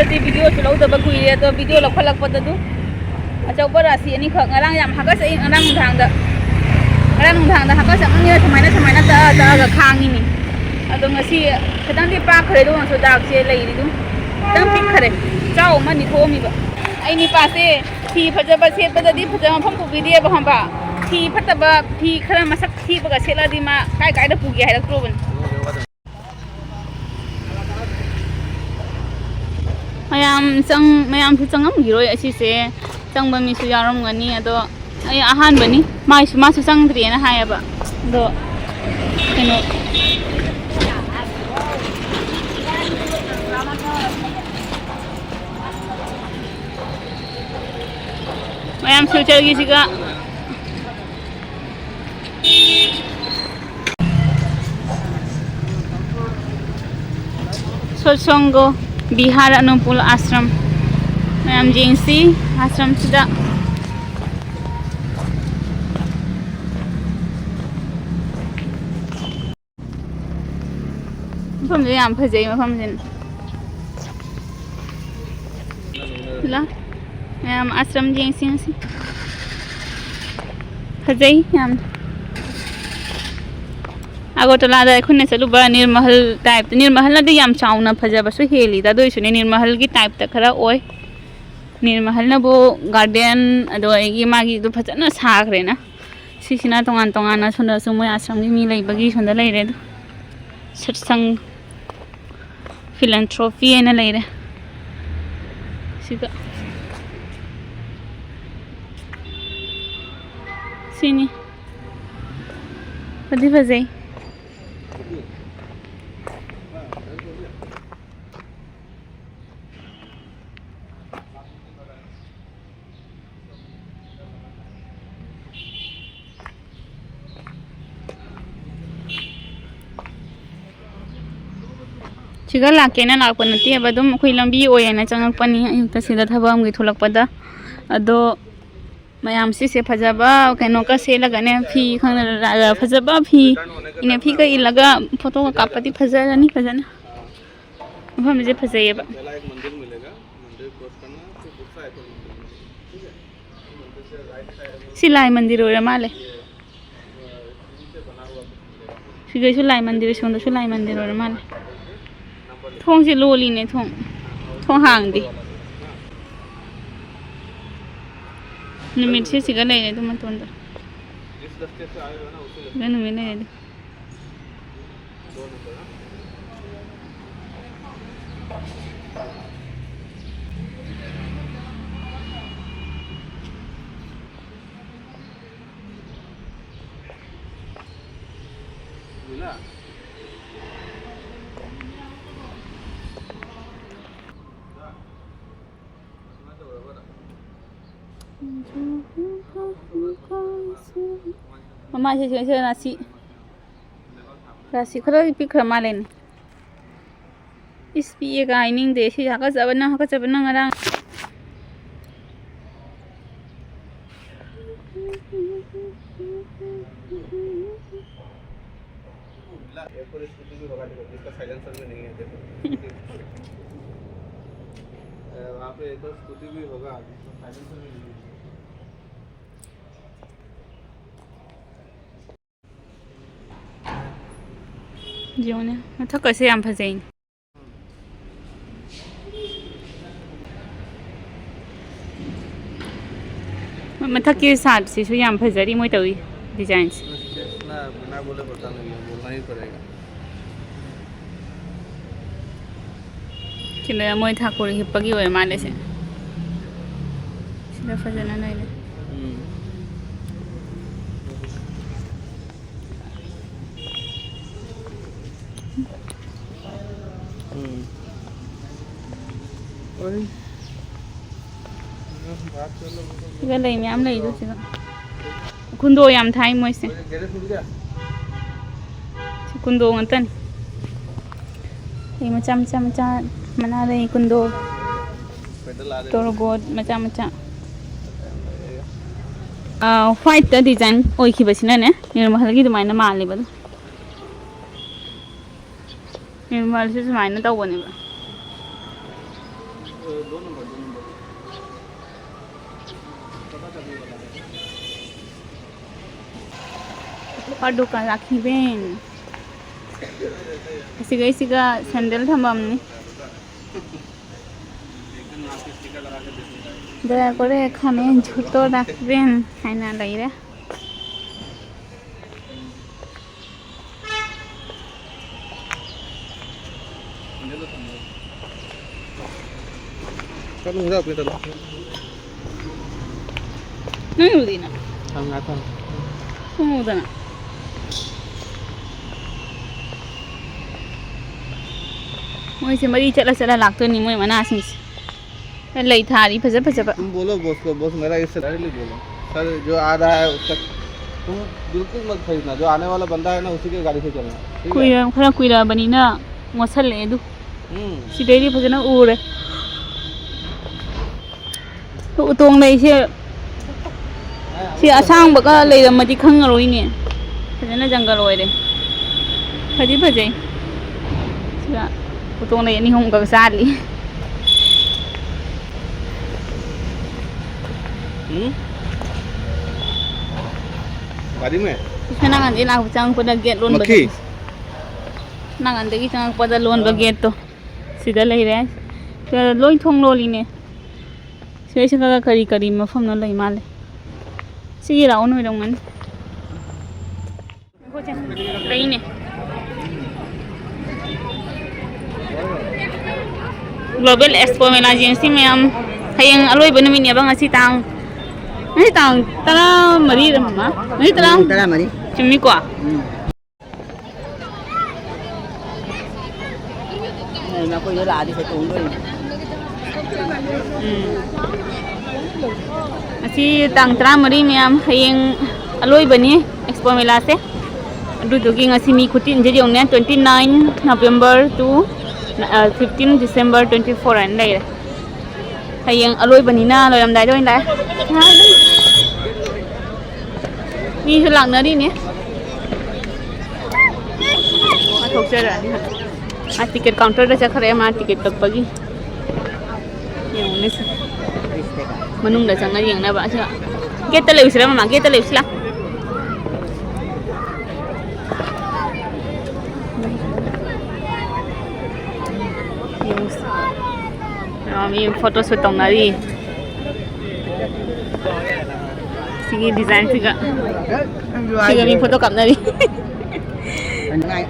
ꯍꯟꯗꯛꯇꯤ ꯚꯤꯗꯤꯑꯣꯁꯨ ꯂꯧꯗꯕ ꯀꯨꯏꯔꯦ ꯑꯗꯣ ꯚꯤꯗꯤꯑꯣ ꯂꯧꯈꯠꯂꯛꯄꯗ ꯑꯆꯧꯕ ꯔꯥꯁꯤ ꯑꯅꯤꯈꯛ ꯉꯔꯥꯡ ꯌꯥꯝ ꯍꯥꯀꯠꯆꯩ ꯉꯔꯥꯡ ꯅꯨꯡꯗꯥꯡꯗ ꯍꯥꯀꯠꯆꯃꯟꯒꯤꯗ ꯁꯨꯃꯥꯏꯅ ꯇꯛꯑꯒ ꯈꯥꯡꯉꯤꯅꯤ ꯑꯗꯣ ꯉꯁꯤ ꯈꯤꯇꯪꯗꯤ ꯄꯥꯛꯈ꯭ꯔꯦ ꯑꯗꯨꯒꯁꯨ ꯗꯥꯛꯁꯦ ꯂꯩꯔꯤ ꯑꯗꯨꯝ ꯈꯤꯇꯪ ꯄꯤꯛꯈ꯭ꯔꯦ ꯆꯥꯎ ꯑꯃꯅꯤ ꯊꯣꯛꯑꯝꯃꯤꯕ ꯑꯩ ꯅꯤꯄꯥꯁꯦ ꯐꯤ ꯐꯖꯕ ꯁꯦꯠꯄꯗꯗꯤ ꯐꯖꯕ ꯃꯐꯝ ꯄꯨꯕꯤꯗꯦꯕ ꯈꯪꯕ ꯐꯤ ꯐꯠꯇꯕ ꯐꯤ ꯈꯔ ꯃꯁꯛ ꯊꯤꯕꯒ ꯁꯦꯠꯂꯗꯤ ꯃꯥ ꯀꯥꯏꯗ ꯄꯨꯒꯦ ꯍꯥꯏꯔꯛꯇ꯭ꯔꯣꯕꯅꯤ ꯃꯌꯥꯝꯁꯨ ꯆꯪꯉꯝꯈꯤꯔꯣꯏ ꯑꯁꯤꯁꯦ ꯆꯪꯕ ꯃꯤꯁꯨ ꯌꯥꯎꯔꯝꯒꯅꯤ ꯑꯗꯣ ꯑꯩ ꯑꯍꯥꯟꯕꯅꯤ ꯃꯥꯁꯨ ꯆꯪꯗ꯭ꯔꯤꯅ ꯍꯥꯏꯌꯦꯕ ꯑꯗꯣ ꯀꯩꯅꯣ ꯃꯌꯥꯝ ꯐ꯭ꯌꯨꯆꯔꯒꯤꯁꯤꯒ ꯁꯣꯠꯁꯣꯡꯒꯣ ꯕꯤꯍꯥꯔ ꯑꯅꯨꯄꯨꯜ ꯑꯥꯁ꯭ꯔꯝ ꯃꯌꯥꯝ ꯌꯦꯡꯁꯤ ꯑꯥꯁ꯭ꯔꯝꯁꯤꯗ ꯃꯐꯝꯁꯦ ꯌꯥꯝ ꯐꯖꯩ ꯃꯐꯝꯁꯦ ꯃꯌꯥꯝ ꯑꯥꯁ꯭ꯔꯝ ꯌꯦꯡꯁꯤ ꯉꯁꯤ ꯐꯖꯩ ꯌꯥꯝ ꯑꯒꯔꯇꯂꯥꯗ ꯑꯩꯈꯣꯏꯅ ꯆꯠꯂꯨꯕ ꯅꯤꯔꯃꯍꯜ ꯇꯥꯏꯞꯇ ꯅꯤꯔꯃꯍꯜꯅꯗꯤ ꯌꯥꯝ ꯆꯥꯎꯅ ꯐꯖꯕꯁꯨ ꯍꯦꯜꯂꯤꯗ ꯑꯗꯨꯏꯁꯨꯅꯦ ꯅꯤꯔꯃꯍꯜꯒꯤ ꯇꯥꯏꯞꯇ ꯈꯔ ꯑꯣꯏ ꯅꯤꯔꯃꯍꯜꯅꯕꯨ ꯒꯥꯔꯗꯦꯟ ꯑꯗꯨꯗꯒꯤ ꯃꯥꯒꯤꯗꯨ ꯐꯖꯅ ꯁꯥꯈ꯭ꯔꯦꯅ ꯁꯤꯁꯤꯅ ꯇꯣꯉꯥꯟꯅ ꯁꯣꯝꯗꯁꯨ ꯃꯣꯏ ꯑꯥꯁ꯭ꯔꯝꯒꯤ ꯃꯤ ꯂꯩꯕꯒꯤ ꯁꯣꯝꯗ ꯂꯩꯔꯦ ꯑꯗꯣ ꯁꯠꯁꯪ ꯐꯤꯂꯦꯟꯊ꯭ꯔꯣꯄꯤ ꯍꯥꯏꯅ ꯂꯩꯔꯦ ꯁꯤꯗ ꯁꯤꯅꯤ ꯐꯖꯩ ꯁꯤꯒ ꯂꯥꯛꯀꯦꯅ ꯂꯥꯛꯄ ꯅꯠꯇꯦꯕ ꯑꯗꯨꯝ ꯑꯩꯈꯣꯏ ꯂꯝꯕꯤ ꯑꯣꯏꯅ ꯆꯪꯉꯛꯄꯅꯤ ꯑꯌꯨꯛꯇ ꯁꯤꯗ ꯊꯕꯛ ꯑꯃꯒꯤ ꯊꯣꯛꯂꯛꯄꯗ ꯑꯗꯣ ꯃꯌꯥꯝ ꯁꯤꯁꯦ ꯐꯖꯕ ꯀꯩꯅꯣꯒ ꯁꯦꯠꯂꯒꯅꯦ ꯐꯤ ꯐꯖꯕ ꯐꯤ ꯐꯤꯒ ꯏꯜꯂꯒ ꯐꯣꯇꯣꯒ ꯀꯥꯞꯄꯗꯤ ꯐꯖꯔꯅꯤ ꯐꯖꯅ ꯃꯐꯝꯁꯦ ꯐꯖꯩꯌꯦꯕ ꯁꯤ ꯂꯥꯏ ꯃꯟꯗꯤꯔ ꯑꯣꯏꯔ ꯃꯥꯜꯂꯦ ꯁꯤꯒꯩꯁꯨ ꯂꯥꯏ ꯃꯟꯗꯤꯔ ꯁꯣꯝꯗꯁꯨ ꯂꯥꯏ ꯃꯟꯗꯤꯔ ꯑꯣꯏꯔ ꯃꯥꯜꯂꯦ ꯊꯣꯡꯁꯦ ꯂꯣꯜꯂꯤꯅꯦ ꯊꯣꯡ ꯍꯥꯡꯗꯦ ꯅꯨꯃꯤꯠꯁꯦ ꯁꯤꯒ ꯂꯩꯔꯦ ꯑꯗꯨ ꯃꯇꯣꯟꯗ ꯁꯤꯒ ꯅꯨꯃꯤꯠ ꯂꯩꯔꯦ ꯃꯃꯥꯏꯁꯦ ꯔꯥꯁꯤ ꯈꯔ ꯄꯤꯛꯈ꯭ꯔ ꯃꯥꯜꯂꯦꯅꯦ ꯏꯁ ꯄꯤꯛꯑꯦꯒ ꯍꯥꯏꯅꯤꯡꯗꯦ ꯁꯤ ꯍꯥꯀꯠꯆꯕꯅ ꯉꯔꯥꯡ वहाँ पे एक स्कूटी भी होगा साइलेंसर भी नहीं ꯌꯦꯡꯉꯨꯅꯦ ꯃꯊꯛꯀꯁꯦ ꯌꯥꯝ ꯐꯖꯩꯅꯦ ꯃꯊꯛꯀꯤ ꯁꯥꯠꯁꯤꯁꯨ ꯌꯥꯝ ꯐꯖꯔꯤ ꯃꯣꯏ ꯇꯧꯏ ꯗꯤꯖꯥꯏꯟꯁꯦ बिना बोले होता नहीं है बोलना ही पड़ेगा ꯁꯤꯗ ꯃꯣꯏ ꯊꯥꯀꯨꯔ ꯍꯤꯞꯄꯒꯤ ꯑꯣꯏ ꯃꯥꯜꯂꯦ ꯁꯦ ꯁꯤꯗ ꯐꯖꯅ ꯂꯩꯔꯦ siga lay miyam lay do siga kundo yam thai moi se si kundo ngan ei macam mana lay kundo torgot macam white da design oi khibasina ne nirmahal gi dumaina mali ba nirmal se sumaina tawbani ba 2 number पता चल वाला और दुकान राखी Ben सिगा sandal थम्बमनी sticker लगा के देते दया करे खाने झूठो राखबेन हाइना लैरे चलो उधर अपने तरफ नहीं उदीना हम आता उदना मोइसे मरी चला लागतोनी मोइ मनासिंग लई थारी फजब तुम बोलो बॉस को बॉस मेरा इससे डायरेक्टली बोलो सर जो आ रहा है उसका तुम बिल्कुल मत खरीदना जो आने वाला बंदा है ना उसी की गाड़ी से चलना ठीक है खरा कुइरा बनीना मोसले दु सिदैदी फजना उरे उतोंग लैसे सी असांग बका लैरमदि खंगरोइने फजना जंगल ओइरे फजी फजै सिगा उतोंग लै नि होम का साली गाड़ी में nangan ila chang pada gate loan Maki. nangan dagi chang pada loan ba gate to sida lai re loi thong lo li ne se ka kari mafam no lai male si ra on dong man ko chen rai ne global expo mela agency में हम hayang aloi banami ne bang asi tang नहीं तांग तरा मरी रे मम्मा नहीं तरा मरी चिम्मी को ना कोई जरा आदि से तो उनको असी तांग तरा मरी में हम हयेंग अलोई बनी एक्सपो मेला से दुदुगी ngasi mi khutin je jong ne 29 November to 15 December 24 an lai hiyeng aloi bani na loyam dai doi lai ni su lang na di ne ma thok che ra ni a ticket counter da cha khare ma ticket tak pagi yong ne manung da chang na yeng na ba cha get ta leusla ma get ta leusla मी photo shoot तौनारी सिगी design सिगा मी photo कापनारी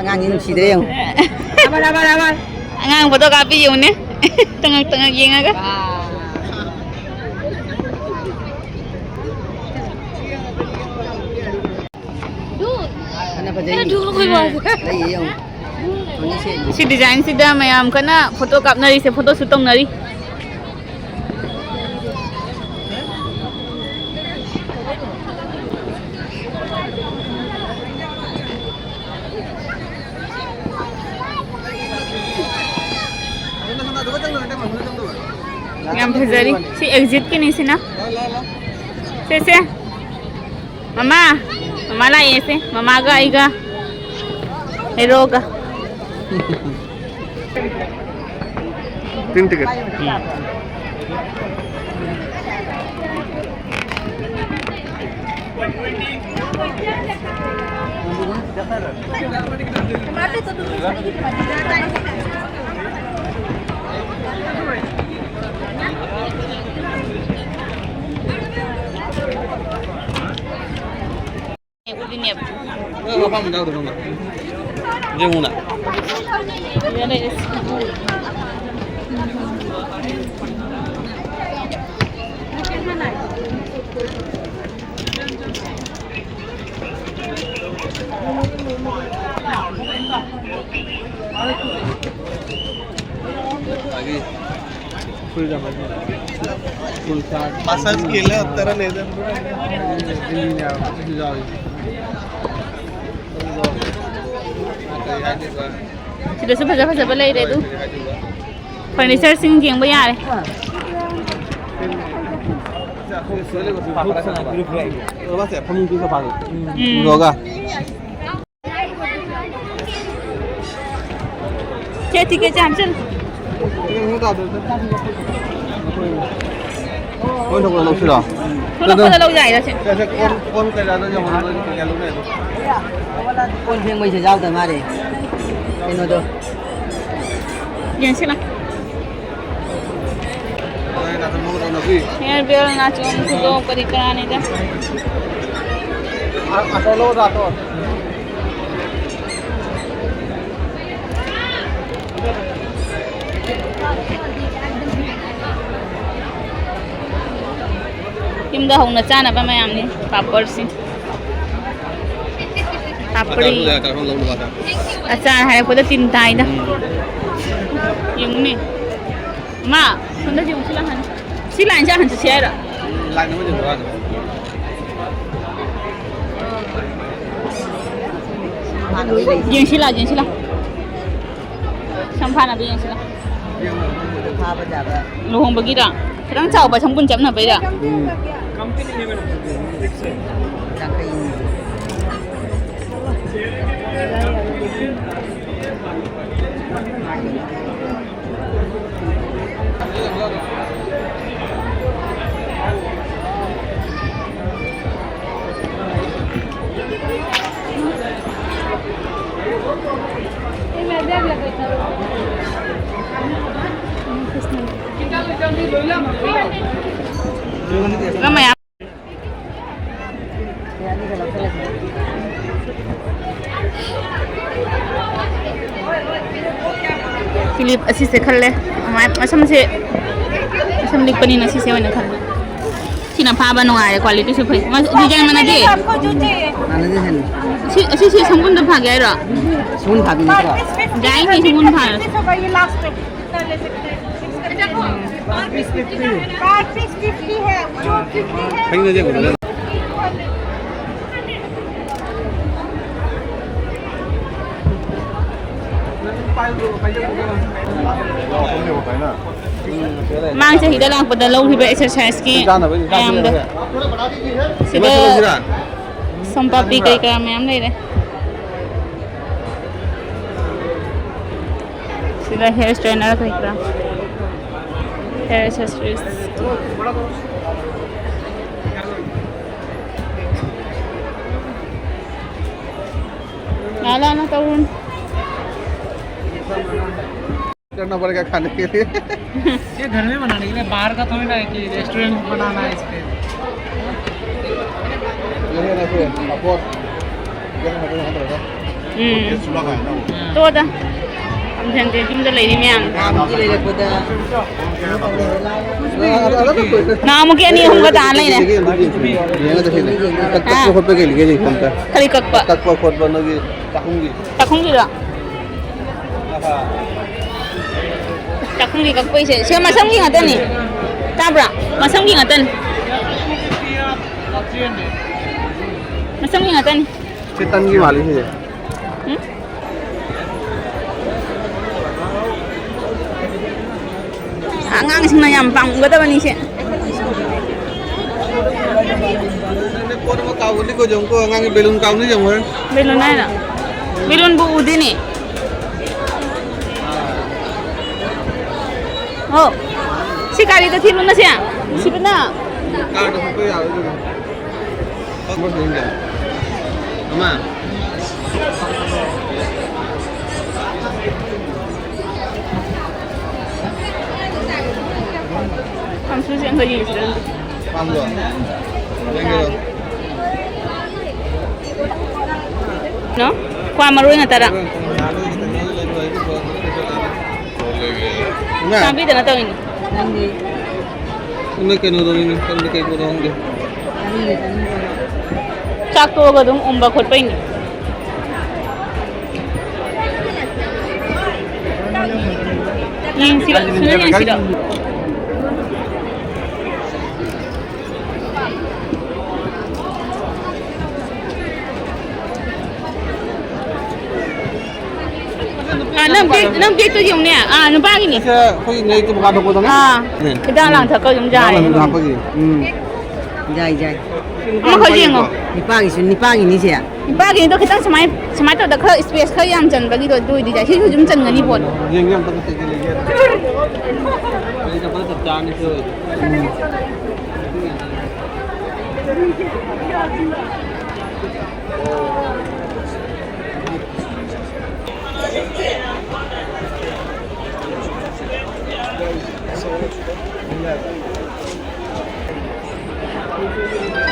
angang ni si dre yang angang foto kapi yune tengah yenga ka ana pa dai dai yang ni si design sida mayam kana foto kapnari se foto shoot tongari yang bhajari si exit ki nahi se na se mama la ऐसे mama ga आएगा hero का 3 ticket apa menjauh dulu nggak? Dia mana? Lagi full jam full start. Massage केलं तर नाही तर sudah sebab lay deh tu furniture sing jeng bayar होगा ठीक है चल Ôi thằng lâu chưa đó. Thôi nó là lâu dài rồi chị. Sẽ con cái ra nó cho nó cái lúc này. Con phiên mình sẽ giao từ mà đi. Nên nó đâu. Nhìn xem nào. Đây là cái mũ nó gì? Hair veil na chum kudo kari karane da. Atau lo ra to. Kim da hong na chana ba mayam ni papad si. Papdi. Achar hai ko da tin tai da. Yung ni. Ma, sunda yung sila han. Sila anh hẳn chỉ xe rồi. Lại nó mới được rồi. Dừng xí là. Xong pha là bây giờ xí là. Lu hong bagi dah. Kadang caw ba campun jam na ba dah. Ramai apa? Philip asih sekali le, macam ni panin asih sewa nak kali. Cina apa nong ada kualiti supaya. Mas desain mana dia? Mana dia ni? Asih sambun tu pakai ada. Sun भाभी ने कहा Jai ni sambun pakai. Kहीं ना जाए बोले. Mang se hida lang pada lau hiba exercise ki ayam dah. Sida sampapi kai kai ayam ni le. Sida hair straightener kai kira. Hair accessories. Nala na taun. करना पड़ेगा खाने के लिए. ये घर में बनाने के लिए बाहर का थोड़ी ना है कि रेस्टोरेंट बनाना है इस पे ये है ना फिर अपोर ये ना हमारे यहाँ रहेगा. तो dah. Am jangan jom dah lagi ni am. काम की ले ले खुद Nah mungkin ni hong kata aneh ni. ये ना देखिए तक को खोद पे के लिए नहीं कौन सा Kali kakak. तक को खोद बनोगी ताकूंगी. Takung juga. Takung di kakak isi. Siapa masam ki ngatan ni? Tabra. Masam ki ngatan. Masam ki ngatan. चेतन की मालिक है. Angang sing na yampang. Gata ba ni siya? कोन में कावली को जंको अंगांगे बेलून काव नहीं जंगो. Belon na na. Belon bu udi ni. Oh. Si kali tu thilu na siya. Si na. Car तो पे आ रही है. बस नहीं गया. अम्मा. Am susi ang gaji sila. काम लो. लेंगे लो. No? Kuha maruin na tara. ना. Sabi dah na tahu ini. नहीं उन्हें क्या नोदों में कंधे कहीं को होंगे. Cak tu agak dong ombak kot pa ini. Yang sila, sunan yang sila. Nang tu yung niya. Ano ba ini? क्या कोई नहीं तो बता दो को तो ना. Kita lang thakal yung jai. यहाँ पर की. जाए जाए Ama kau jeng oh. निपागी नहीं से Pagi itu kita semai tu dah kau space kau yang jan bagi tu di jadi. Sih hujung jan ngani pun. Yang तक से के लिए. इधर पता चलता आने से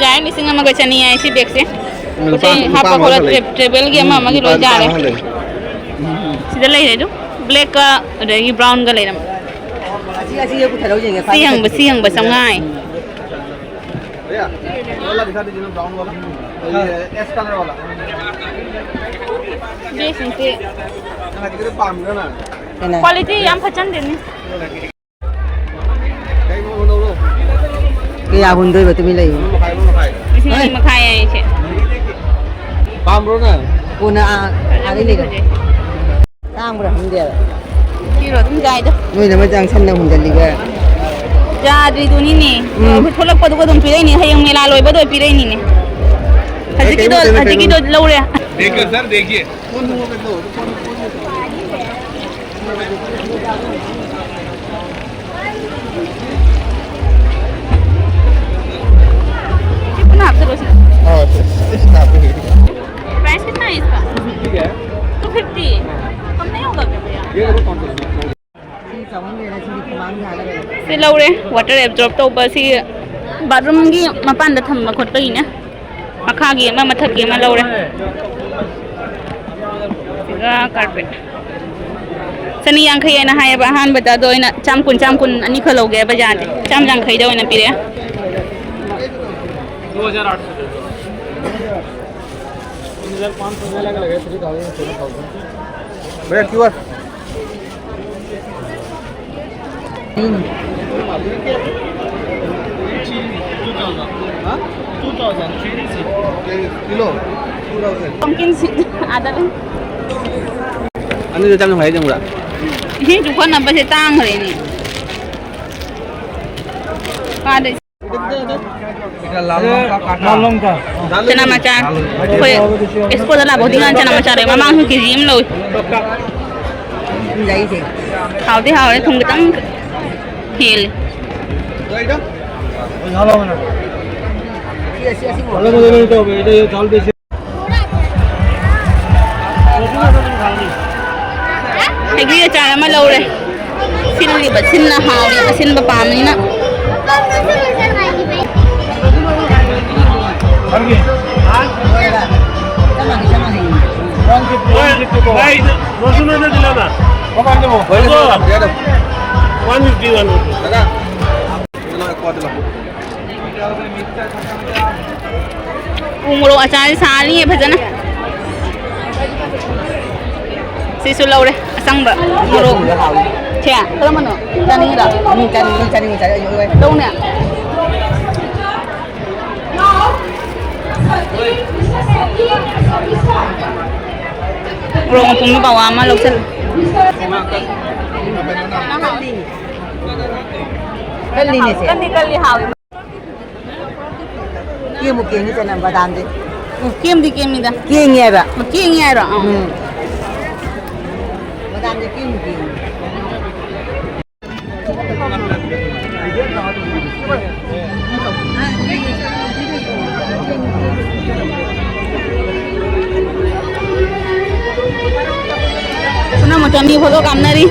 जाए मिसिंग अमा गचा नहीं आई सी बैग से कुछ हाफ खोला ट्रेबल की अमा की रोज जा रहे सीधा ले रहे जो ब्लैक का रहेगी ब्राउन का ले रहा अच्छी ये कुछ रहो जाएंगे सिंग बस संगाई भैया वाला दिखा दीजिए ब्राउन वाला ये एस कलर वाला ये सिंसे ना किधर पाम ना क्वालिटी याम फचन देनी कई वो cái áo hồn đôi vào tụi mình lấy इसमें मखाई आई छे पाम रो ना cô na cái này rồi tang bữa hôm kia की रो तुम जाए तो nuôi là mấy trang xanh đâu hồn chân đi cái जा दी दुनी ने थोड़ा पद को तुम पीरे नहीं है मेला लोई बदो पीरे नहीं ने हजी की तो लो रे देखिए सर देखिए कितना आपसे रोज हां प्राइस कितना है इसका ठीक है 250 कम नहीं होगा क्या भैया ये देखो कौन सा से लो रे वाटर एब्जॉर्ब तो बस ही बाथरूम की मपान द थम खट पई ने मखा की मा मथक की मा लो रे सिगा कारपेट सनी यांखई ना हाय बा हान बता दो इना चाम कुन अनि खलोगे बाजार दे चाम यांखई दो इना पिरे 2800 2500 में अलग लगे 3000 14000 भैया क्यूआर किलो पंकिन आधा ले अन्य जो चांग भाई जमुरा ही जुखन न बसे तांग रे नि पादे लाल लंका चना मचार कोई इसको दला बहुत दिन चना मचार है मामा की जिम लो जाई थे हाउ दे थुंग तंग hello Lagi cara mah lau deh. Sin libat sin na hau ni sin bapam ni na. Umuro acar sali ya bhajana. Sisu lau deh, asang ba. Umuro. Cia, kalau mana? Cani dah. cari Đâu nè. Rồi mà cũng bảo mà lộc chân. cái ly này sẽ Kan di hau. kia một kia như thế này vào đàn đi Kim di kim ni dah. kia nghe vậy Mà kia nghe rồi. vào đàn đi kia một kia Sana macam ni photo kamera ni.